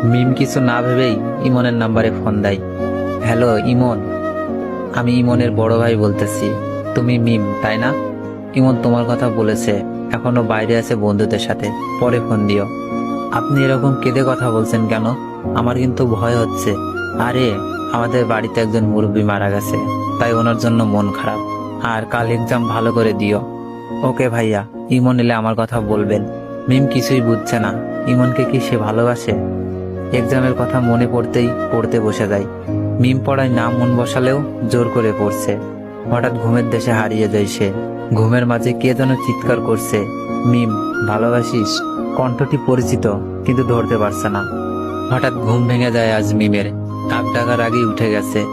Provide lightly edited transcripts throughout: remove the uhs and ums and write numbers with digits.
মিম কিছু না ভেবেই ইমনের নাম্বারে ফোন দেয়। হ্যালো ইমন, আমি ইমনের বড় ভাই বলতেছি। তুমি মিম তাই না? ইমন তোমার কথা বলেছে, এখনো বাইরে আছে বন্ধুদের সাথে, পরে ফোন দিও। আপনি এরকম কেঁদে কথা বলছেন কেন? আমার কিন্তু ভয় হচ্ছে। আরে, আমাদের বাড়িতে একজন মুরব্বী মারা গেছে, তাই ওনার জন্য মন খারাপ। আর কাল এক্সাম ভালো করে দিও। ওকে ভাইয়া। ইমন এলে আমার কথা বলবেন। মিম কিছুই বুঝছে না, ইমনকে কি সে ভালোবাসে? এক্সামের কথা মনে পড়তেই পড়তে বসে যায়। মিম পড়ায় না মন বসালেও জোর করে পড়ছে। হঠাৎ ঘুমের দেশে হারিয়ে যায় সে। ঘুমের মাঝে কে যেন চিৎকার করছে, মিম ভালোবাসিস। কণ্ঠটি পরিচিত, কিন্তু ধরতে পারছে না। হঠাৎ ঘুম ভেঙে যায় আজ মিমের। ডাক ডাকার আগেই উঠে গেছে।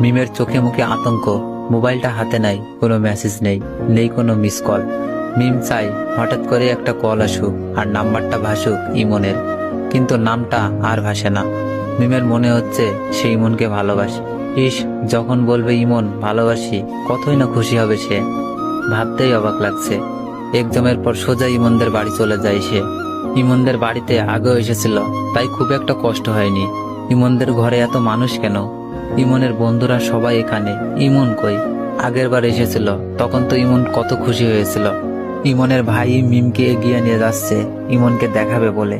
মিমের চোখে মুখে আতঙ্ক। মোবাইলটা হাতে নাই, কোনো মেসেজ নেই, নেই কোনো মিস কল। মিম চাই হঠাৎ করে একটা কল আসুক আর নাম্বারটা ভাসুক ইমনের, কিন্তু নামটা আর ভাসে না। মিমের মনে হচ্ছে সে ইমনকে ভালোবাসে। ইস, যখন বলবে ইমন ভালোবাসি, কতই না খুশি হবে সে। ভাবতেই অবাক লাগছে। এক্সামের পর সোজা ইমনদের বাড়ি চলে যায় সে। ইমনদের বাড়িতে আগেও এসেছিল, তাই খুব একটা কষ্ট হয়নি। ইমনদের ঘরে এত মানুষ কেন? ইমনের বন্ধুরা সবাই এখানে, ইমন কই? আগের বার এসেছিল, তখন তো ইমন কত খুশি হয়েছিল। ইমনের ভাই মিমকে এগিয়ে নিয়ে যাচ্ছে ইমনকে দেখাবে বলে,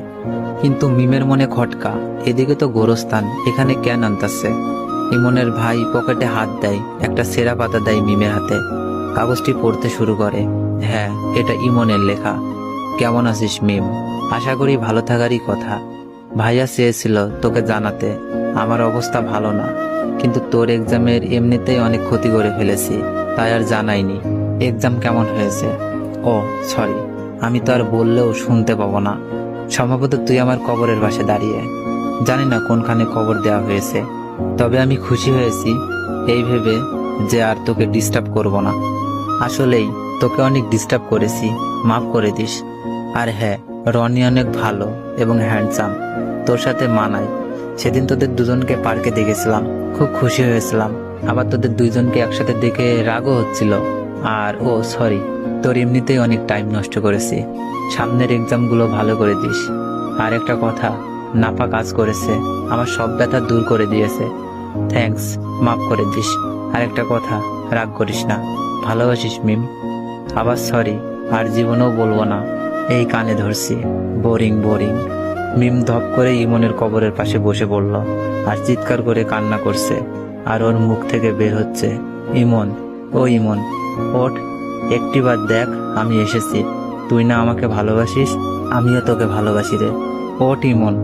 কিন্তু মিমের মনে খটকা, এদিকে তো গোরস্থান, এখানে কেন আনতাছে? ইমনের ভাই পকেটে হাত দেয়, একটা সেরা পাতা দেয় মিমের হাতে। কাগজটি পড়তে শুরু করে। হ্যাঁ, এটা ইমনের লেখা। কেমন আছিস মিম? আশা করি ভালো থাকারই কথা। ভাইয়া চেয়েছিল তোকে জানাতে, আমার অবস্থা ভালো না, কিন্তু তোর এক্সামের এমনিতেই অনেক ক্ষতি করে ফেলেছি, তাই আর জানাইনি। এক্সাম কেমন হয়েছে? ও সরি, আমি তো আর বললেও শুনতে পাবো না। সম্ভবত তুই আমার কবরের পাশে দাঁড়িয়ে। জানি না কোনখানে কবর দেওয়া হয়েছে, তবে আমি খুশি হয়েছি এই ভেবে যে আর তোকে ডিস্টার্ব করব না। আসলেই তোকে অনেক ডিস্টার্ব করেছি, মাফ করে দিস। আর হ্যাঁ, রনি অনেক ভালো এবং হ্যান্ডসাম, তোর সাথে মানায়। সেদিন তোদের দুজনকে পার্কে দেখেছিলাম, খুব খুশি হয়েছিলাম। আবার তোদের দুইজনকে একসাথে দেখে রাগও হচ্ছিল। আর ও সরি, তোর এমনিতেই অনেক টাইম নষ্ট করেছি। সামনের এক্সামগুলো ভালো করে দিস। আর একটা কথা, নাপা কাজ করেছে, আমার সব ব্যথা দূর করে দিয়েছে। থ্যাঙ্কস, মাফ করে দিস। আর একটা কথা, রাগ করিস না, ভালোবাসিস মিম। আবার সরি, আর জীবনেও বলবো না। এই কানে ধরছি, বোরিং বোরিং। মিম ধপ করে ইমনের কবরের পাশে বসে পড়ল আর চিৎকার করে কান্না করছে। আর ওর মুখ থেকে বের হচ্ছে, ইমন, ও ইমন, ওঠ, একটিবার দেখ, আমি এসেছি। তুই না আমাকে ভালোবাসিস, আমিও তোকে ভালোবাসি রে। ওঠ ইমন।